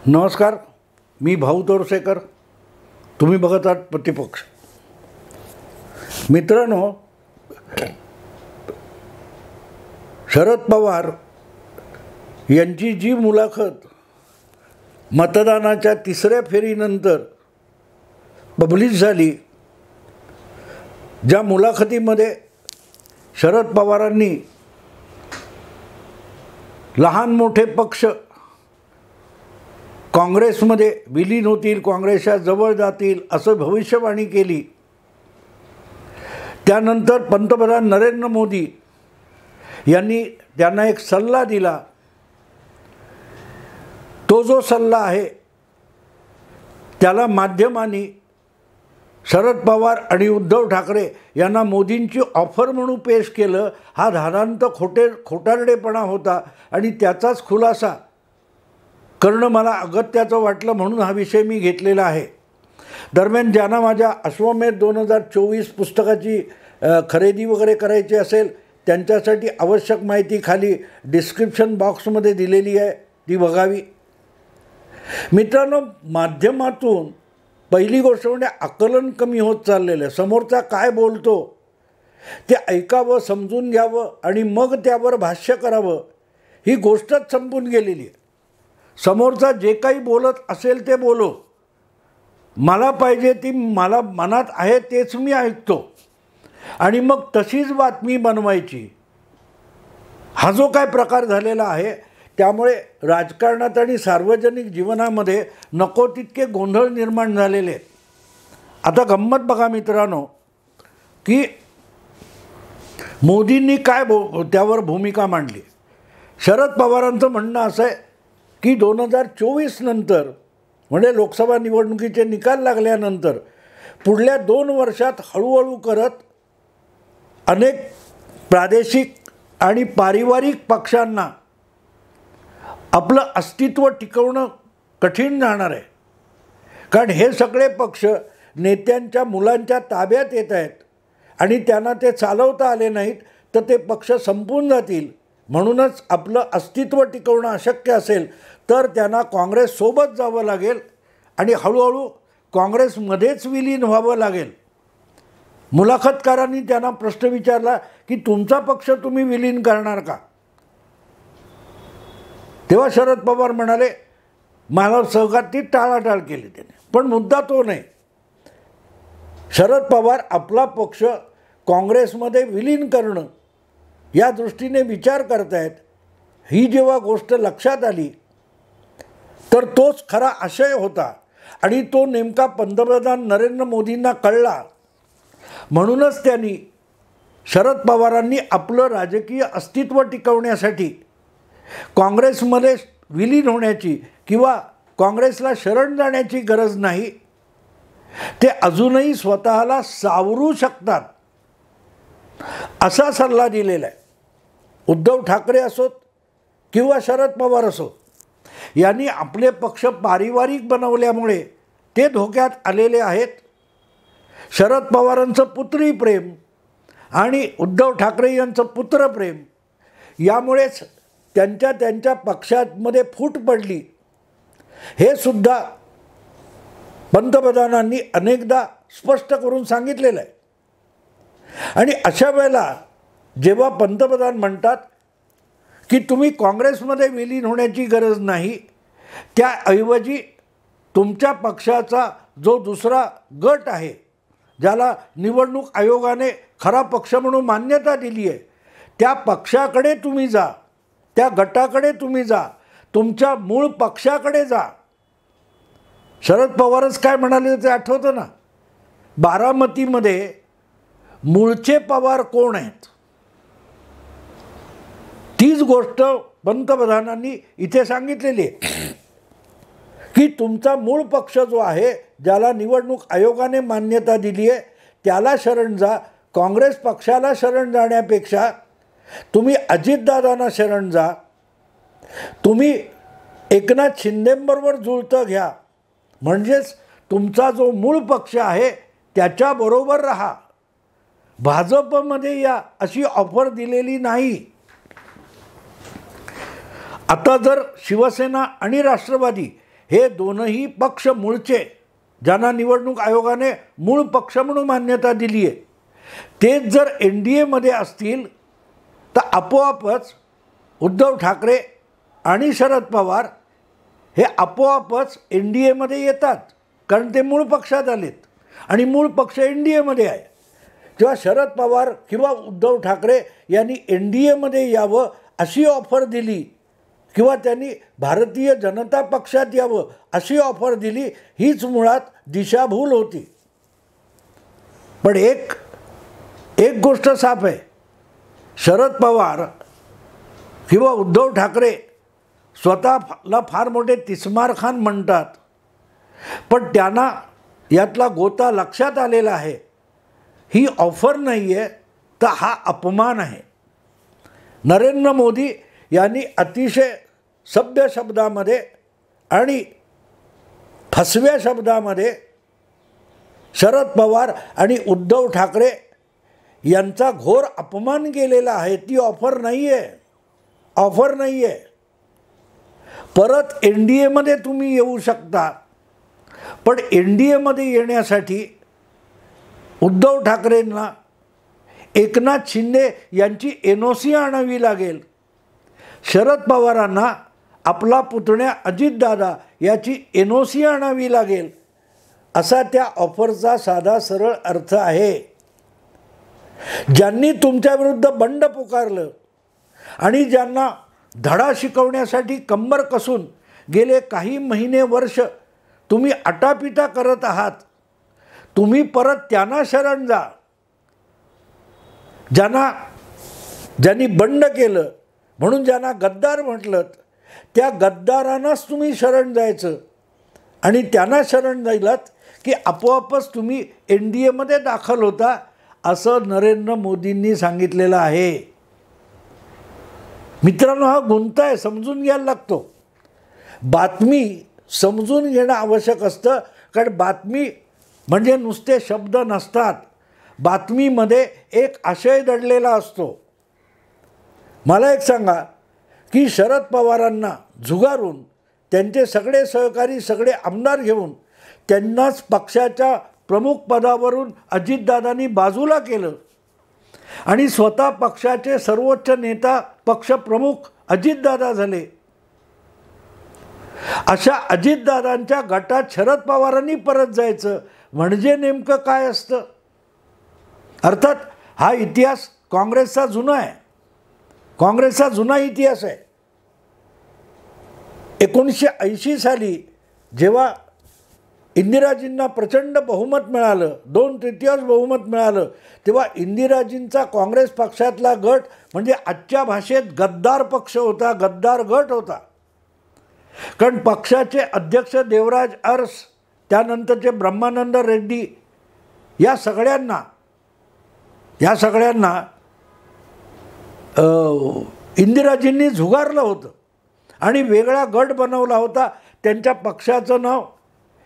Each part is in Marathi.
नमस्कार, मी भाऊ तोरसेकर. तुम्ही बघत आहात प्रतिपक्ष. मित्रांनो, शरद पवार यांची जी मुलाखत मतदानाच्या तिसऱ्या फेरीनंतर पब्लिश झाली, ज्या मुलाखतीमध्ये शरद पवारांनी लहान मोठे पक्ष काँग्रेसमध्ये विलीन होतील, काँग्रेसच्या जवळ जातील असं भविष्यवाणी केली. त्यानंतर पंतप्रधान नरेंद्र मोदी यांनी त्यांना एक सल्ला दिला. तो जो सल्ला आहे त्याला माध्यमांनी शरद पवार आणि उद्धव ठाकरे यांना मोदींची ऑफर म्हणून पेश केलं. हा धादांत खोटारडेपणा होता आणि त्याचाच खुलासा करणं मला अगत्याचं वाटलं, म्हणून हा विषय मी घेतलेला आहे. दरम्यान ज्यांना माझ्या अश्वमेध 2024 पुस्तकाची खरेदी वगैरे करायची असेल त्यांच्यासाठी आवश्यक माहिती खाली डिस्क्रिप्शन बॉक्समध्ये दिलेली आहे, ती बघावी. मित्रांनो, माध्यमातून पहिली गोष्ट म्हणजे आकलन कमी होत चाललेलं आहे. समोरचा काय बोलतो ते ऐकावं, समजून घ्यावं आणि मग त्यावर भाष्य करावं, ही गोष्टच संपून गेलेली आहे. समोरचा जे काही बोलत असेल ते बोलो, मला पाहिजे ती मला मनात आहे तेच मी ऐकतो आणि मग तशीच बातमी बनवायची. हा जो काय प्रकार झालेला आहे त्यामुळे राजकारणात आणि सार्वजनिक जीवनामध्ये नको तितके गोंधळ निर्माण झालेले आहेत. आता गंमत बघा मित्रांनो, की मोदींनी काय त्यावर भूमिका मांडली. शरद पवारांचं म्हणणं असं आहे की 2024 नंतर म्हणजे लोकसभा निवडणुकीचे निकाल लागल्यानंतर पुढल्या 2 वर्षात हळूहळू करत अनेक प्रादेशिक आणि पारिवारिक पक्षांना आपलं अस्तित्व टिकवणं कठीण जाणार आहे. कारण हे सगळे पक्ष नेत्यांच्या मुलांच्या ताब्यात येत आहेत आणि त्यांना ते चालवता आले नाहीत तर ते पक्ष संपून जातील. म्हणूनच आपलं अस्तित्व टिकवणं अशक्य असेल तर त्यांना काँग्रेससोबत जावं लागेल आणि हळूहळू काँग्रेसमध्येच विलीन व्हावं लागेल. मुलाखतकारांनी त्यांना प्रश्न विचारला की तुमचा पक्ष तुम्ही विलीन करणार का? तेव्हा शरद पवार म्हणाले, मानव सहघाती टाळाटाळ केली त्याने. पण मुद्दा तो नाही. शरद पवार आपला पक्ष काँग्रेसमध्ये विलीन करणं या दृष्टीने विचार करतायत. ही जेव्हा गोष्ट लक्षात आली तर तोच खरा आशय होता आणि तो नेमका पंतप्रधान नरेंद्र मोदींना कळला. म्हणूनच त्यांनी शरद पवारांनी आपलं राजकीय अस्तित्व टिकवण्यासाठी काँग्रेसमध्ये विलीन होण्याची किंवा काँग्रेसला शरण जाण्याची गरज नाही, ते अजूनही स्वतःला सावरू शकतात असा सल्ला दिलेला आहे. उद्धव ठाकरे असोत किंवा शरद पवार असोत, यांनी आपले पक्ष पारिवारिक बनवल्यामुळे ते धोक्यात आलेले आहेत. शरद पवारांचं पुत्री प्रेम आणि उद्धव ठाकरे यांचं पुत्रप्रेम यामुळेच त्यांच्या पक्षामध्ये फूट पडली. हे सुद्धा पंतप्रधानांनी अनेकदा स्पष्ट करून सांगितलेलं आहे. आणि अशा वेळेला जेव्हा पंतप्रधान म्हणतात की तुम्ही काँग्रेसमध्ये विलीन होण्याची गरज नाही, त्याऐवजी तुमच्या पक्षाचा जो दुसरा गट आहे ज्याला निवडणूक आयोगाने खरा पक्ष म्हणून मान्यता दिली आहे, त्या पक्षाकडे तुम्ही जा, त्या गटाकडे तुम्ही जा, तुमच्या मूळ पक्षाकडे जा. शरद पवारच काय म्हणाले ते आठवतं ना, बारामतीमध्ये मूळचे पवार कोण आहेत, तीच गोष्ट पंतप्रधानांनी इथे सांगितलेली आहे की तुमचा मूळ पक्ष जो आहे ज्याला निवडणूक आयोगाने मान्यता दिली आहे त्याला शरण जा. काँग्रेस पक्षाला शरण जाण्यापेक्षा तुम्ही अजितदादांना शरण जा, तुम्ही एकनाथ शिंदेंबरोबर जुळतं घ्या, म्हणजेच तुमचा जो मूळ पक्ष आहे त्याच्याबरोबर राहा, भाजपमध्ये या अशी ऑफर दिलेली नाही. आता जर शिवसेना आणि राष्ट्रवादी हे दोनही पक्ष मूळचे, ज्यांना निवडणूक आयोगाने मूळ पक्ष म्हणून मान्यता दिली आहे, तेच जर NDAमध्ये असतील तर आपोआपच उद्धव ठाकरे आणि शरद पवार हे आपोआपच NDAमध्ये येतात, कारण ते मूळ पक्षात आलेत आणि मूळ पक्ष NDAमध्ये आहे. तेव्हा शरद पवार किंवा उद्धव ठाकरे यांनी NDAमध्ये यावं अशी ऑफर दिली किंवा त्यांनी भारतीय जनता पक्षात यावं अशी ऑफर दिली, हीच मुळात दिशाभूल होती. पण एक गोष्ट साफ आहे, शरद पवार किंवा उद्धव ठाकरे स्वतःला फार मोठे तिस्मार खान म्हणतात, पण त्यांना यातला गोता लक्षात आलेला आहे. ही ऑफर नाही आहे तर हा अपमान आहे. नरेंद्र मोदी यांनी अतिशय सभ्य शब्दामध्ये आणि फसव्या शब्दामध्ये शरद पवार आणि उद्धव ठाकरे यांचा घोर अपमान केलेला आहे. ती ऑफर नाही आहे, ऑफर नाही आहे. परत NDAमध्ये तुम्ही येऊ शकता, पण NDAमध्ये येण्यासाठी उद्धव ठाकरेंना एकनाथ शिंदे यांची NOC आणावी लागेल. शरद पवारांना आपला पुतण्या अजितदादा याची NOC आणावी लागेल, असा त्या ऑफरचा साधा सरळ अर्थ आहे. ज्यांनी तुमच्याविरुद्ध बंड पुकारलं आणि ज्यांना धडा शिकवण्यासाठी कंबर कसून गेले काही महिने वर्ष तुम्ही आटापिटा करत आहात, तुम्ही परत त्यांना शरण जा. ज्यांनी बंड केलं म्हणून ज्यांना गद्दार म्हटलं, त्या गद्दारांनाच तुम्ही शरण जायचं आणि त्यांना शरण जायलात की आपोआपच तुम्ही NDAमध्ये दाखल होता, असं नरेंद्र मोदींनी सांगितलेलं आहे. मित्रांनो, हा गुंता आहे, समजून घ्यायला लागतो. बातमी समजून घेणं आवश्यक असतं, कारण बातमी म्हणजे नुसते शब्द नसतात, बातमीमध्ये एक आशय दडलेला असतो. मला एक सांगा की शरद पवारांना झुगारून त्यांचे सगळे सहकारी, सगळे आमदार घेऊन त्यांनाच पक्षाच्या प्रमुख पदावरून अजितदादांनी बाजूला केलं आणि स्वतः पक्षाचे सर्वोच्च नेता, पक्षप्रमुख अजितदादा झाले. अशा अजितदादांच्या गटात शरद पवारांनी परत जायचं म्हणजे नेमकं काय असतं? अर्थात हा इतिहास काँग्रेसचा जुना आहे, काँग्रेसचा जुना इतिहास आहे. 1980 साली जेव्हा इंदिराजींना प्रचंड बहुमत मिळालं, 2/3 बहुमत मिळालं, तेव्हा इंदिराजींचा काँग्रेस पक्षातला गट म्हणजे आजच्या भाषेत गद्दार पक्ष होता, गद्दार गट होता. कारण पक्षाचे अध्यक्ष देवराज अरस, त्यानंतरचे ब्रह्मानंद रेड्डी, या सगळ्यांना इंदिराजींनी झुगारलं होतं आणि वेगळा गट बनवला होता. त्यांच्या पक्षाचं नाव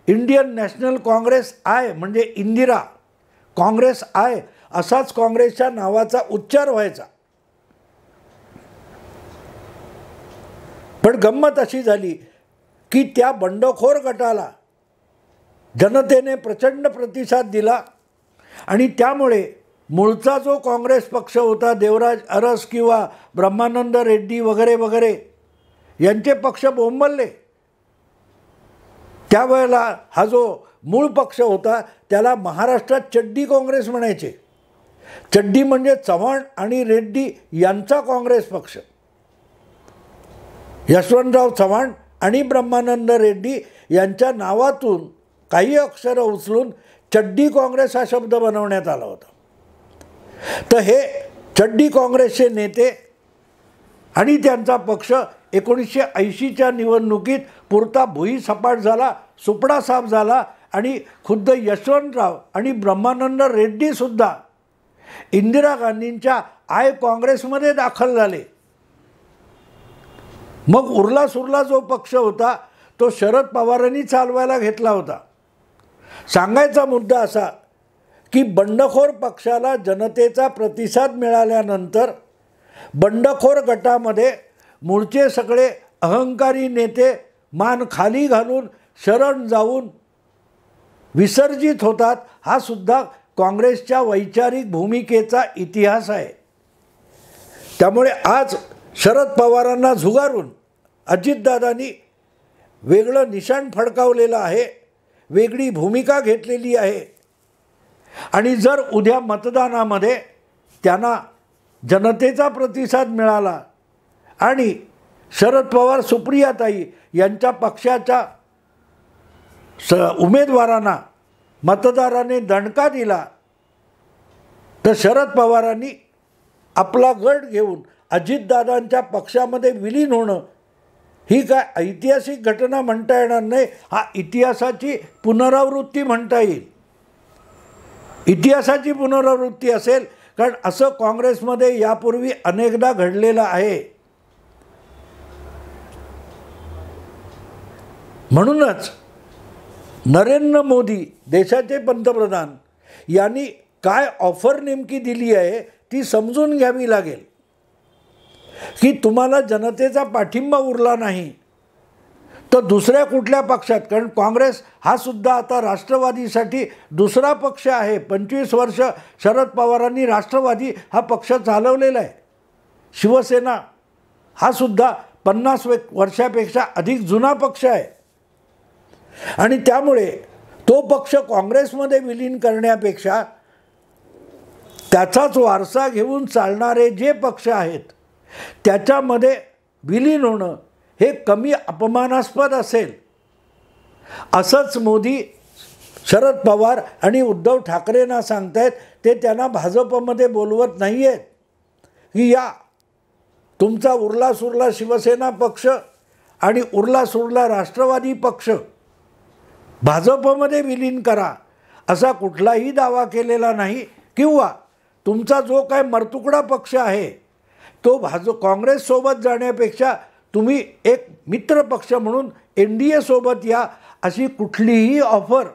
इंडियन नॅशनल काँग्रेस आय म्हणजे इंदिरा, काँग्रेस आय असाच काँग्रेसच्या नावाचा उच्चार व्हायचा. पण गंमत अशी झाली की त्या बंडखोर गटाला जनतेने प्रचंड प्रतिसाद दिला आणि त्यामुळे मूळचा जो काँग्रेस पक्ष होता, देवराज अरस किंवा ब्रह्मानंद रेड्डी वगैरे वगैरे यांचे पक्ष बोंबलले. त्यावेळेला हा जो मूळ पक्ष होता त्याला महाराष्ट्रात चड्डी काँग्रेस म्हणायचे. चड्डी म्हणजे चव्हाण आणि रेड्डी यांचा काँग्रेस पक्ष. यशवंतराव चव्हाण आणि ब्रह्मानंद रेड्डी यांच्या नावातून काही अक्षरं उचलून चड्डी काँग्रेस हा शब्द बनवण्यात आला होता. तर हे चड्डी काँग्रेसचे नेते आणि त्यांचा पक्ष 1980च्या निवडणुकीत पुरता भुईसपाट झाला, सुपडा साफ झाला आणि खुद्द यशवंतराव आणि ब्रह्मानंद रेड्डीसुद्धा इंदिरा गांधींच्या आय काँग्रेसमध्ये दाखल झाले. मग उरला सुरला जो पक्ष होता तो शरद पवारांनी चालवायला घेतला होता. सांगायचा मुद्दा असा की बंडखोर पक्षाला जनतेचा प्रतिसाद मिळाल्यानंतर बंडखोर गटामध्ये मूळचे सगळे अहंकारी नेते मान खाली घालून शरण जाऊन विसर्जित होतात, हा सुद्धा काँग्रेसच्या वैचारिक भूमिकेचा इतिहास आहे. त्यामुळे आज शरद पवारांना झुगारून अजितदादांनी वेगळं निशाण फडकावलेलं आहे, वेगळी भूमिका घेतलेली आहे. आणि जर उद्या मतदानामध्ये त्यांना जनतेचा प्रतिसाद मिळाला आणि शरद पवार सुप्रियाताई यांच्या पक्षाच्या उमेदवारांना मतदाराने दणका दिला, तर शरद पवारांनी आपला गट घेऊन अजितदादांच्या पक्षामध्ये विलीन होणं ही काय ऐतिहासिक घटना म्हणता येणार नाही, हा इतिहासाची पुनरावृत्ती म्हणता येईल. इतिहासाची पुनरावृत्ती असेल, कारण असं काँग्रेसमध्ये यापूर्वी अनेकदा घडलेलं आहे. म्हणूनच नरेंद्र मोदी देशाचे पंतप्रधान यांनी काय ऑफर नेमकी दिली आहे ती समजून घ्यावी लागेल. की तुम्हाला जनतेचा पाठिंबा उरला नाही तर दुसऱ्या कुठल्या पक्षात, कारण काँग्रेस हा सुद्धा आता राष्ट्रवादीसाठी दुसरा पक्ष आहे. 25 वर्ष शरद पवारांनी राष्ट्रवादी हा पक्ष चालवलेला आहे. शिवसेना हा सुद्धा 50 वर्षापेक्षा अधिक जुना पक्ष आहे. आणि त्यामुळे तो पक्ष काँग्रेसमध्ये विलीन करण्यापेक्षा त्याचाच वारसा घेऊन चालणारे जे पक्ष आहेत त्याच्यामध्ये विलीन होणं हे कमी अपमानास्पद असेल. असंच मोदी शरद पवार आणि उद्धव ठाकरेंना सांगतायत. ते त्यांना भाजपमध्ये बोलवत नाही आहेत की या तुमचा उरला सुरला शिवसेना पक्ष आणि उरला सुरला राष्ट्रवादी पक्ष भाजपमध्ये विलीन करा असा कुठलाही दावा केलेला नाही. किंवा तुमचा जो काय मरतुकडा पक्ष आहे तो काँग्रेससोबत जाण्यापेक्षा तुम्ही एक मित्र पक्ष म्हणून NDA सोबत या अशी कुठलीही ऑफर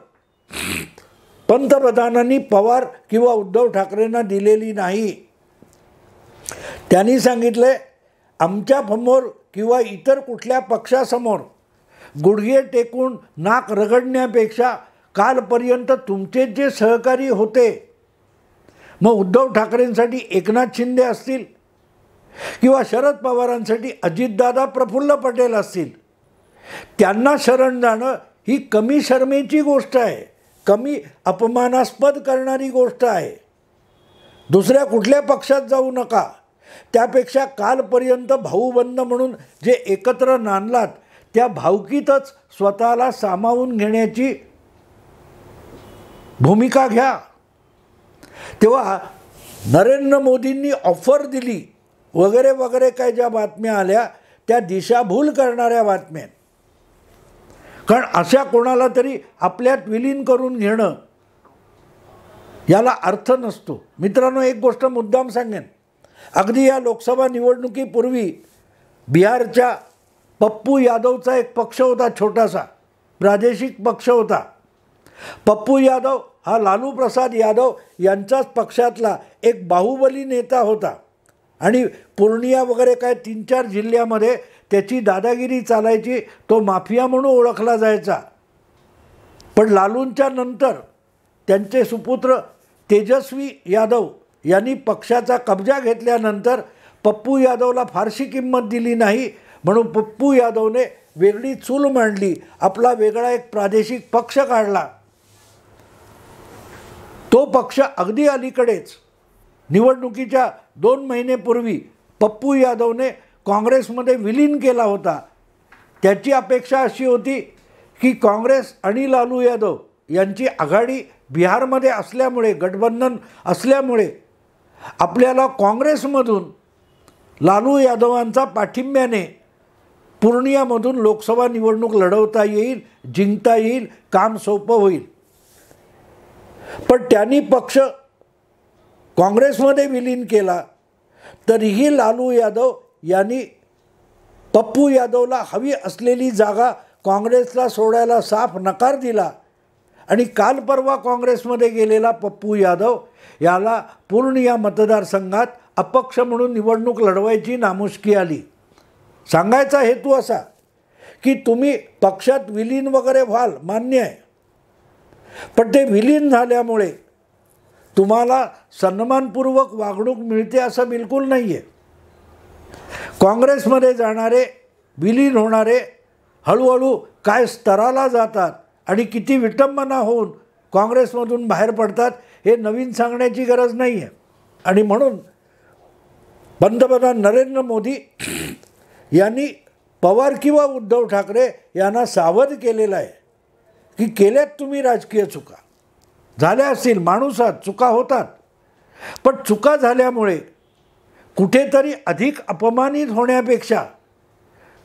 पंतप्रधानांनी पवार किंवा उद्धव ठाकरेंना दिलेली नाही. त्यांनी सांगितले आमच्या समोर किंवा इतर कुठल्या पक्षासमोर गुडघे टेकून नाक रगडण्यापेक्षा कालपर्यंत तुमचे जे सहकारी होते, मग उद्धव ठाकरेंसाठी एकनाथ शिंदे असतील किंवा शरद पवारांसाठी अजितदादा प्रफुल्ल पटेल असतील, त्यांना शरण जाणं ही कमी शरमेची गोष्ट आहे, कमी अपमानास्पद करणारी गोष्ट आहे. दुसऱ्या कुठल्या पक्षात जाऊ नका. त्यापेक्षा कालपर्यंत भाऊबंद म्हणून जे एकत्र नांदलात त्या भावकीतच स्वतःला सामावून घेण्याची भूमिका घ्या. तेव्हा नरेंद्र मोदींनी ऑफर दिली वगैरे वगैरे काय ज्या बातम्या आल्या त्या दिशाभूल करणाऱ्या बातम्या. कारण अशा कोणाला तरी आपल्यात विलीन करून घेणं याला अर्थ नसतो. मित्रांनो, एक गोष्ट मुद्दाम सांगेन. अगदी या लोकसभा निवडणुकीपूर्वी बिहारच्या पप्पू यादवचा एक पक्ष होता, छोटासा प्रादेशिक पक्ष होता. पप्पू यादव हा लालू प्रसाद यादव यांच्याच पक्षातला एक बाहुबली नेता होता आणि पूर्णिया वगैरे काय 3-4 जिल्ह्यामध्ये त्याची दादागिरी चालायची. तो माफिया म्हणून ओळखला जायचा. पण लालूंच्या नंतर त्यांचे सुपुत्र तेजस्वी यादव यांनी पक्षाचा कब्जा घेतल्यानंतर पप्पू यादवला फारशी किंमत दिली नाही, म्हणून पप्पू यादवने वेगळी चूल मांडली, आपला वेगळा एक प्रादेशिक पक्ष काढला. तो पक्ष अगदी अलीकडेच निवडणुकीच्या 2 महिनेपूर्वी पप्पू यादवने काँग्रेसमध्ये विलीन केला होता. त्याची अपेक्षा अशी होती की काँग्रेस आणि लालू यादव यांची आघाडी बिहारमध्ये असल्यामुळे, गठबंधन असल्यामुळे आपल्याला काँग्रेसमधून लालू यादवांचा पाठिंब्याने पूर्णियामधून लोकसभा निवडणूक लढवता येईल, जिंकता येईल, काम सोपं होईल. पण त्यांनी पक्ष काँग्रेसमध्ये विलीन केला. तरीही लालू यादव यांनी पप्पू यादवला हवी असलेली जागा काँग्रेसला सोडायला साफ नकार दिला आणि काल परवा काँग्रेसमध्ये गेलेला पप्पू यादव याला पूर्णिया मतदारसंघात अपक्ष म्हणून निवडणूक लढवायची नामुष्की आली. सांगायचा हेतू असा की तुम्ही पक्षात विलीन वगैरे व्हाल, मान्य आहे, पण ते विलीन झाल्यामुळे तुम्हाला सन्मानपूर्वक वागणूक मिळते असं बिलकुल नाही आहे. काँग्रेसमध्ये जाणारे, विलीन होणारे हळूहळू काय स्तराला जातात आणि किती विटंबना होऊन काँग्रेसमधून बाहेर पडतात हे नवीन सांगण्याची गरज नाही आहे. आणि म्हणून पंतप्रधान नरेंद्र मोदी यांनी पवार किंवा उद्धव ठाकरे यांना सावध केलेलं आहे की केल्यात तुम्ही राजकीय चुका झाल्या असतील, माणूस आहात, चुका होतात, पण चुका झाल्यामुळे कुठेतरी अधिक अपमानित होण्यापेक्षा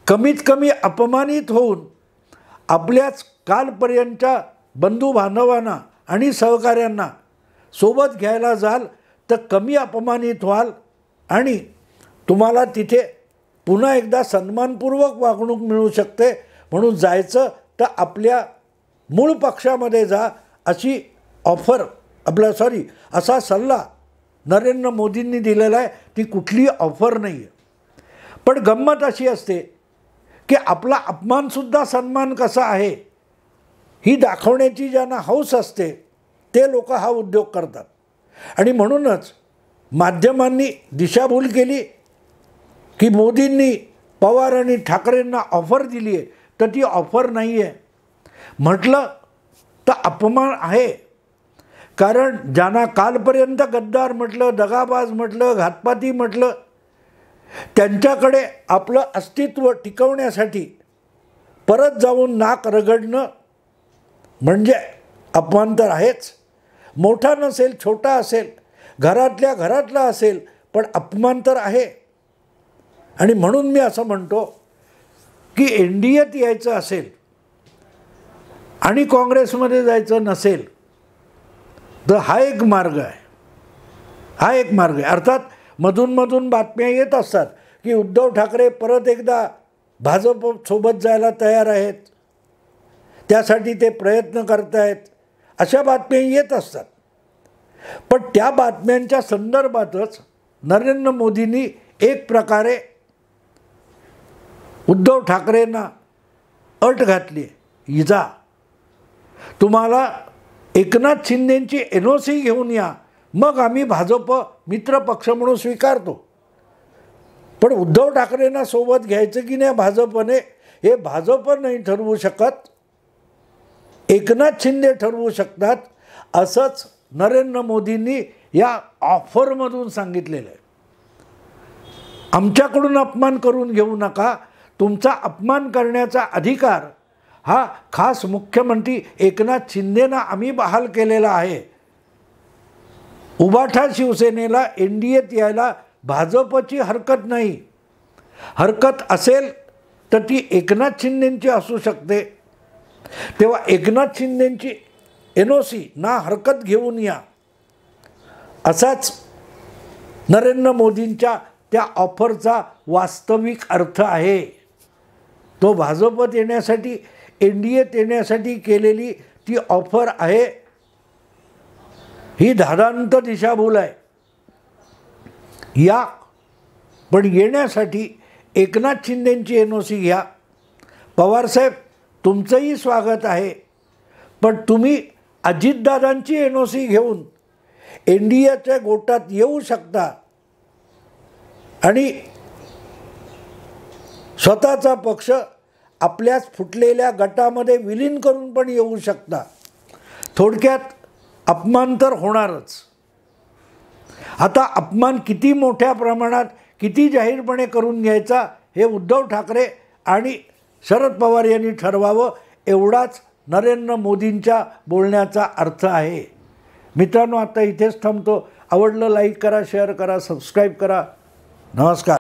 कमीत कमी अपमानित होऊन आपल्याच कालपर्यंतच्या बंधू बांधवांना आणि सहकाऱ्यांना सोबत घ्यायला जाल तर कमी अपमानित व्हाल आणि तुम्हाला तिथे पुन्हा एकदा सन्मानपूर्वक वागणूक मिळू शकते. म्हणून जायचं तर आपल्या मूळ पक्षामध्ये जा अशी ऑफर असा सल्ला नरेंद्र मोदींनी दिलेला आहे. ती कुठली ऑफर नाही आहे. पण गंमत अशी असते की आपला अपमानसुद्धा सन्मान कसा आहे ही दाखवण्याची ज्यांना हौस असते ते लोक हा उद्योग करतात. आणि म्हणूनच माध्यमांनी दिशाभूल केली की मोदींनी पवार आणि ठाकरेंना ऑफर दिली आहे, तर ती ऑफर नाही आहे म्हटलं तर अपमान आहे. कारण ज्यांना कालपर्यंत गद्दार म्हटलं, दगाबाज म्हटलं, घातपाती म्हटलं, त्यांच्याकडे आपलं अस्तित्व टिकवण्यासाठी परत जाऊन नाक रगडणं म्हणजे अपमान तर आहेच. मोठा नसेल, छोटा असेल, घरातल्या घरातला असेल, पण अपमान तर आहे. आणि म्हणून मी असं म्हणतो की NDAत यायचं असेल आणि काँग्रेसमध्ये जायचं नसेल तर हा एक मार्ग आहे. अर्थात मधून बातम्या येत असतात की उद्धव ठाकरे परत एकदा भाजपसोबत जायला तयार आहेत, त्यासाठी ते प्रयत्न करत आहेत, अशा बातम्या येत असतात. पण त्या बातम्यांच्या संदर्भातच नरेंद्र मोदींनी एक प्रकारे उद्धव ठाकरेंना अट घातली, इजा तुम्हाला एकनाथ शिंदेंची NOC घेऊन या, मग आम्ही भाजप मित्र पक्ष म्हणून स्वीकारतो. पण उद्धव ठाकरेंना सोबत घ्यायचं की नाही भाजपने हे भाजप नाही ठरवू शकत, एकनाथ शिंदे ठरवू शकतात, असंच नरेंद्र मोदींनी या ऑफरमधून सांगितलेलं आहे. आमच्याकडून अपमान करून घेऊ नका. तुमचा अपमान करण्याचा अधिकार हा खास मुख्यमंत्री एकनाथ शिंदेंना आम्ही बहाल केलेला आहे. उभाठा शिवसेनेला NDAत यायला भाजपची हरकत नाही. हरकत असेल तर ती एकनाथ शिंदेंची असू शकते. तेव्हा एकनाथ शिंदेंची NOC ना हरकत घेऊन या, असाच नरेंद्र मोदींच्या त्या ऑफरचा वास्तविक अर्थ आहे. तो भाजपत येण्यासाठी, NDAत येण्यासाठी केलेली ती ऑफर आहे. ही धादांत दिशाभूल आहे. या पण येण्यासाठी एकनाथ शिंदेंची NOC घ्या. पवारसाहेब तुमचंही स्वागत आहे, पण तुम्ही अजितदादांची NOC घेऊन NDAच्या गोटात येऊ शकता आणि स्वतःचा पक्ष आपल्याच फुटलेल्या गटामध्ये विलीन करून पण येऊ शकता. थोडक्यात अपमान तर होणारच. आता अपमान किती मोठ्या प्रमाणात, किती जाहीरपणे करून घ्यायचा हे उद्धव ठाकरे आणि शरद पवार यांनी ठरवावं, एवढाच नरेंद्र मोदींच्या बोलण्याचा अर्थ आहे. मित्रांनो, आता इथेच थांबतो. आवडलं लाईक करा, शेअर करा, सबस्क्राईब करा. नमस्कार.